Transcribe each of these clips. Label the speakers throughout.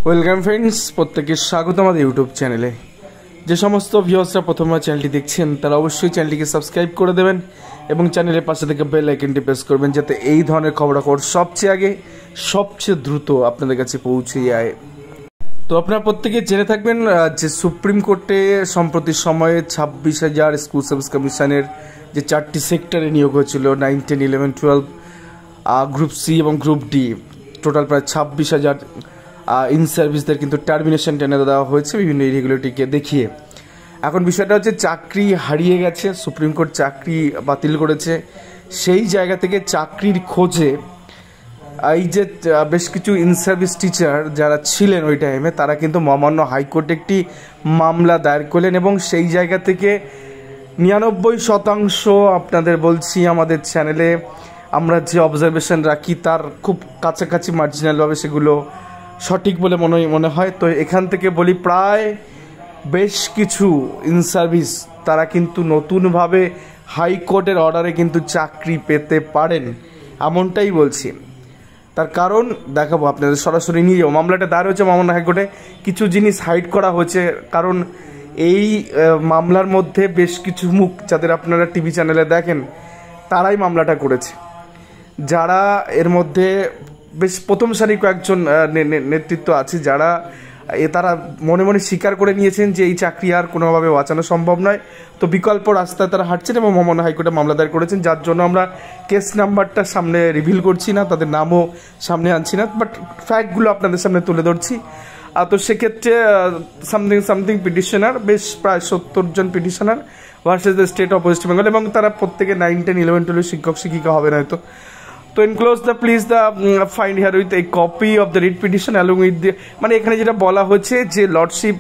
Speaker 1: Welcome friends, প্রত্যেককে স্বাগত আমাদের ইউটিউব চ্যানেলে। যে সমস্ত ভিউয়ার্সরা প্রথমবার চ্যানেলটি দেখছেন তারা অবশ্যই চ্যানেলটিকে সাবস্ক্রাইব করে দেবেন এবং চ্যানেলের পাশে থেকে বেল আইকনটি প্রেস করবেন যাতে এই ধরনের খবরাখবর সবচেয়ে আগে সবচেয়ে দ্রুত আপনাদের কাছে পৌঁছে যায়। তো আপনারা প্রত্যেকে জেনে থাকবেন যে সুপ্রিম কোর্টে সম্প্রতি সময়ে 26,000 স্কুল সার্ভিস কমিশনের যে 4টি সেক্টরে নিয়োগ হয়েছিল 9, 10, 11, 12 গ্রুপ সি এবং গ্রুপ ডি, টোটাল প্রায় 26,000 ইন সার্ভিসদের কিন্তু টার্মিনেশন টেনে দেওয়া হয়েছে বিভিন্ন ইরেগুলারিটিকে দেখিয়ে। এখন বিষয়টা হচ্ছে চাকরি হারিয়ে গেছে, সুপ্রিম কোর্ট চাকরি বাতিল করেছে। সেই জায়গা থেকে চাকরির খোঁজে এই যে বেশ কিছু ইন সার্ভিস টিচার যারা ছিলেন ওই টাইমে তারা কিন্তু মহামান্য হাইকোর্টে একটি মামলা দায়ের করলেন এবং সেই জায়গা থেকে 99% আপনাদের বলছি আমাদের চ্যানেলে আমরা যে অবজারভেশন রাখি তার খুব কাছাকাছি মার্জিনালভাবে সেগুলো সঠিক বলে মনে হয়। তো এখান থেকে বলি প্রায় বেশ কিছু ইন সার্ভিস তারা কিন্তু নতুনভাবে হাইকোর্টের অর্ডারে কিন্তু চাকরি পেতে পারেন, এমনটাই বলছি। তার কারণ দেখাবো আপনাদের, সরাসরি নিয়ে যাবো। মামলাটা দায়ের হয়েছে মহামান্য হাইকোর্টে, কিছু জিনিস হাইড করা হয়েছে কারণ এই মামলার মধ্যে বেশ কিছু মুখ যাদের আপনারা টিভি চ্যানেলে দেখেন তারাই মামলাটা করেছে। যারা এর মধ্যে বেশ প্রথম সারি কয়েকজন নেতৃত্ব আছে যারা তারা মনে মনে স্বীকার করে নিয়েছেন যে এই চাকরি আর কোনোভাবে বাঁচানো সম্ভব নয়, তো বিকল্প রাস্তায় তারা হাঁটছেন এবং মহামান্য হাইকোর্টে মামলা দায়ের করেছেন, যার জন্য আমরা কেস নাম্বারটা সামনে রিভিল করছি না, তাদের নামও সামনে আনছি না, বাট ফ্যাক্টগুলো আপনাদের সামনে তুলে ধরছি। তো সেক্ষেত্রে সামথিং পিটিশনার, বেশ প্রায় 70 জন petitioner versus the state of West Bengal, এবং তারা প্রত্যেকে 9, 10, 11, 12 শিক্ষক শিক্ষিকা হবে না হয়তো। তো enclose the please the find here with a copy of the writ petition along with the, মানে এখানে যেটা বলা হচ্ছে যে লর্ডশিপ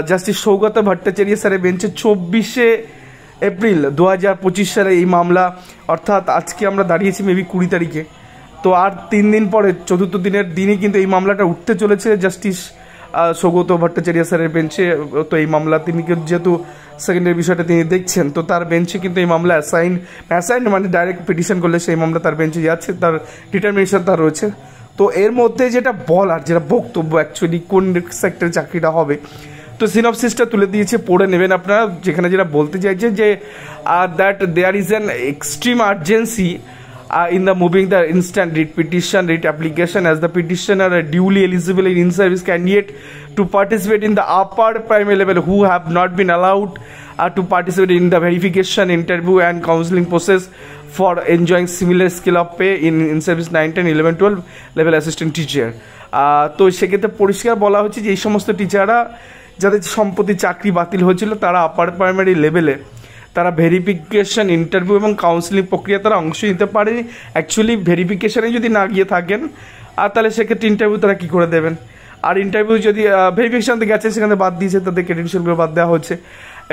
Speaker 1: জাস্টিস সৌগত ভট্টাচার্য স্যারের বেঞ্চে 24 এপ্রিল 2025 সালে এই মামলা, অর্থাৎ আজকে আমরা দাঁড়িয়েছি মেবি 20 তারিখে, তো আর 3 দিন পরে 4th দিনের দিনই কিন্তু এই মামলাটা উঠতে চলেছে জাস্টিস সৌগত ভট্টাচার্য স্যারের বেঞ্চে। তো এই মামলা তিনি যেহেতু সেকেন্ডের বিষয়টা তিনি দেখছেন, তো তার বেঞ্চে কিন্তু এই মামলা অ্যাসাইন মানে ডাইরেক্ট পিটিশন করলে সেই মামলা তার বেঞ্চে যাচ্ছে, তার ডিটারমিনেশন তার রয়েছে। তো এর মধ্যে যেটা বলার, যেটা বক্তব্য অ্যাকচুয়ালি কোন সেক্টরে চাকরিটা হবে, তো সিনপসিসটা তুলে দিয়েছে, পড়ে নেবেন আপনারা। যেখানে যেটা বলতে চাইছে যে that there is an extreme urgency in the moving the instant writ application as the petitioner are duly eligible in service candidate to participate in the upper primary level who have not been allowed to participate in the verification interview and counseling process for enjoying similar scale of pay in service 9, 10, 11, 12 level assistant teacher। তো সেক্ষেত্রে পরিষ্কার বলা হচ্ছে যে এই সমস্ত টিচাররা যাদের সম্প্রতি চাকরি বাতিল হয়েছিল তারা আপার প্রাইমারি লেভেলে তারা ভেরিফিকেশন ইন্টারভিউ এবং কাউন্সিলিং প্রক্রিয়া তারা অংশ নিতে পারেনি। অ্যাকচুয়ালি ভেরিফিকেশানে যদি না গিয়ে থাকেন আর তাহলে সেক্ষেত্রে ইন্টারভিউ তারা কী করে দেবেন, আর ইন্টারভিউ যদি ভেরিফিকেশানতে গেছে সেখানে বাদ দিয়েছে, তাদের ক্রেডেনশিয়ালগুলো বাদ দেওয়া হচ্ছে,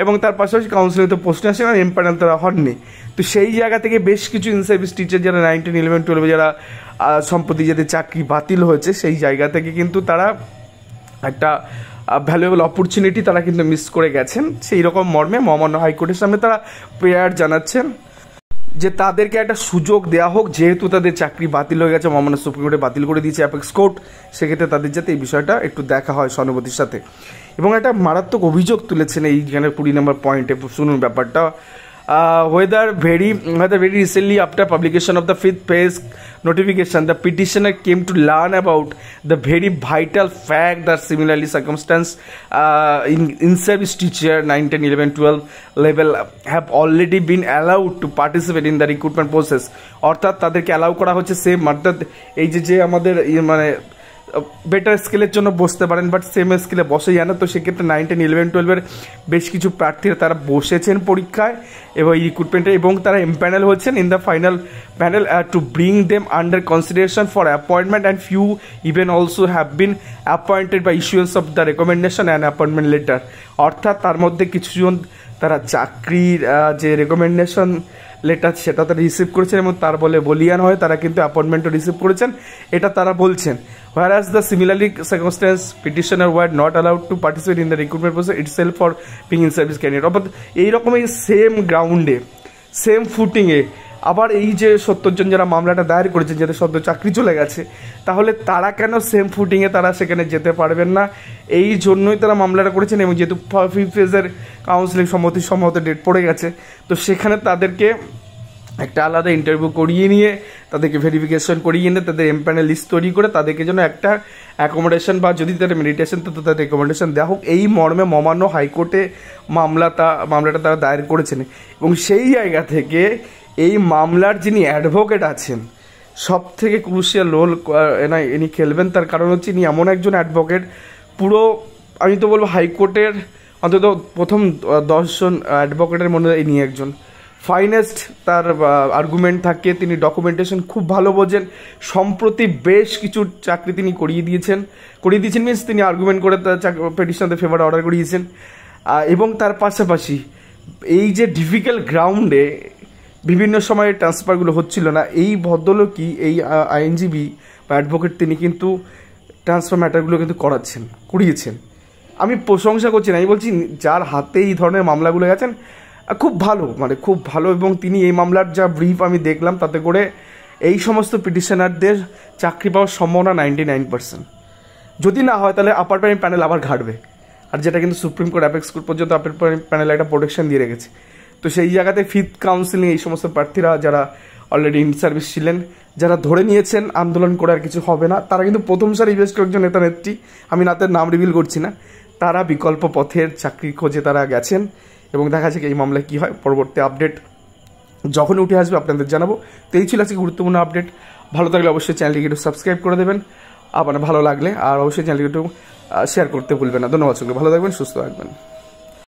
Speaker 1: এবং তার পাশাপাশি কাউন্সিলিংতে প্রশ্ন আসে এবং এমপ্যানেল তারা হননি। তো সেই জায়গা থেকে বেশ কিছু ইন সার্ভিস টিচার যারা 9, 10, 11, 12 যারা সম্প্রতি যাদের চাকরি বাতিল হয়েছে সেই জায়গা থেকে কিন্তু তারা একটা ভ্যালুয়েবল অপরচুনিটি তারা কিন্তু মিস করে গেছেন। সেই রকম মর্মে মহামান্য হাইকোর্টের সামনে তারা প্রেয়ার জানাচ্ছেন যে তাদেরকে একটা সুযোগ দেওয়া হোক, যেহেতু তাদের চাকরি বাতিল হয়ে গেছে, মহামান্য সুপ্রিম কোর্টে বাতিল করে দিয়েছে অ্যাপেক্স কোর্ট, সেক্ষেত্রে তাদের যাতে এই বিষয়টা একটু দেখা হয় সহানুভূতির সাথে। এবং একটা মারাত্মক অভিযোগ তুলেছেন এইখানে 20 নম্বর পয়েন্টে, শুনুন ব্যাপারটা। whether very recently after publication of the 5th phase notification the petitioner came to learn about the very vital fact that similarly circumstance in service teacher 9, 10, 11, 12 level have already been allowed to participate in the recruitment process, অর্থাৎ তাদেরকে allow করা হচ্ছে same, অর্থাৎ এই যে আমাদের মানে better স্কেলের জন্য বসতে পারেন বাট সেম স্কেলে বসে যায় না। তো সেক্ষেত্রে 9, 10, 11, 12 বেশ কিছু প্রার্থীরা তারা বসেছেন পরীক্ষায় এবং এই রিক্রুটমেন্টে, এবং তারা এমপ্যানেল হচ্ছেন in the final panel to bring them under consideration for appointment and few even also have been appointed by issuance of the recommendation and appointment letter, অর্থাৎ তার মধ্যে কিছুজন তারা চাকরির যে রেকমেন্ডেশন লেটার সেটা তারা রিসিভ করেছেন এবং তার বলিয়ান হয়ে তারা কিন্তু অ্যাপয়েন্টমেন্টও রিসিভ করেছেন, এটা তারা বলছেন। whereas the similarly circumstance petitioner were not allowed to participate in the recruitment process itself for being in service candidate, অর্থাৎ এইরকমই সেম গ্রাউন্ডে সেম ফুটিংয়ে আবার এই যে 70 জন যারা মামলাটা দায়ের করেছেন, যাদের সদ্য চাকরি চলে গেছে, তাহলে তারা কেন সেম ফুটিংয়ে তারা সেখানে যেতে পারবেন না? এই জন্যই তারা মামলাটা করেছেন। এবং যেহেতু 5th ফেজের কাউন্সিলিং সম্মত ডেট পড়ে গেছে, তো সেখানে তাদেরকে একটা আলাদা ইন্টারভিউ করিয়ে নিয়ে, তাদেরকে ভেরিফিকেশন করিয়ে নিয়ে, তাদের এমপ্যানেল লিস্ট তৈরি করে তাদেরকে যেন একটা অ্যাকোমোডেশন বা যদি তাদের মেডিটেশন তো তাদের অ্যাকোমোডেশন দেওয়া হোক, এই মর্মে মহামান্য হাইকোর্টে মামলাটা তারা দায়ের করেছেন। এবং সেই জায়গা থেকে এই মামলার যিনি অ্যাডভোকেট আছেন, সব থেকে ক্রুশিয়াল রোল ইনি খেলবেন। তার কারণ হচ্ছে ইনি এমন একজন অ্যাডভোকেট, পুরো আমি তো বলবো হাইকোর্টের অন্তত প্রথম 10 জন অ্যাডভোকেটের মধ্যে ইনি একজন ফাইনেস্ট। তার আর্গুমেন্ট থাকে, তিনি ডকুমেন্টেশন খুব ভালো বোঝেন। সম্প্রতি বেশ কিছু চাকরি তিনি করিয়ে দিয়েছেন মিনস তিনি আর্গুমেন্ট করে তার পিটিশনারদের ফেভারে অর্ডার করিয়েছেন। এবং তার পাশাপাশি এই যে ডিফিকাল্ট গ্রাউন্ডে বিভিন্ন সময়ে ট্রান্সফারগুলো হচ্ছিল না, এই ভদ্রলোকই এই আইনজীবী বা অ্যাডভোকেট তিনি কিন্তু ট্রান্সফার ম্যাটারগুলো কিন্তু করিয়েছেন। আমি প্রশংসা করছি না, আমি বলছি যার হাতে এই ধরনের মামলাগুলো গেছেন খুব ভালো, খুব ভালো। এবং তিনি এই মামলার যা ব্রিফ আমি দেখলাম, তাতে করে এই সমস্ত পিটিশনারদের চাকরি পাওয়ার সম্ভাবনা 99%। যদি না হয় তাহলে আপার প্যানেল আবার ঘাটবে, আর যেটা কিন্তু সুপ্রিম কোর্ট অ্যাপেক্স কোর্ট পর্যন্ত আপার প্যানেল একটা প্রোটেকশন দিয়ে রেখেছে। তো সেই জায়গাতে 5th কাউন্সিলিং এই সমস্ত প্রার্থীরা যারা অলরেডি ইন সার্ভিস ছিলেন, যারা ধরে নিয়েছেন আন্দোলন করে আর কিছু হবে না, তারা কিন্তু প্রথম সারি বেশ কয়েকজন নেতা নেত্রী, আমি তাদের নাম রিভিল করছি না, তারা বিকল্প পথের চাকরির খোঁজে তারা গেছেন। এবং দেখা যাচ্ছে এই মামলায় কী হয়, পরবর্তী আপডেট যখন উঠে আসবে আপনাদের জানাবো। তো এই ছিল আজকে গুরুত্বপূর্ণ আপডেট। ভালো থাকলে অবশ্যই চ্যানেলটিকে একটু সাবস্ক্রাইব করে দেবেন, ভালো লাগলে, আর অবশ্যই চ্যানেলটিকে একটু শেয়ার করতে ভুলবেন না। ধন্যবাদ সকলকে, ভালো থাকবেন, সুস্থ থাকবেন।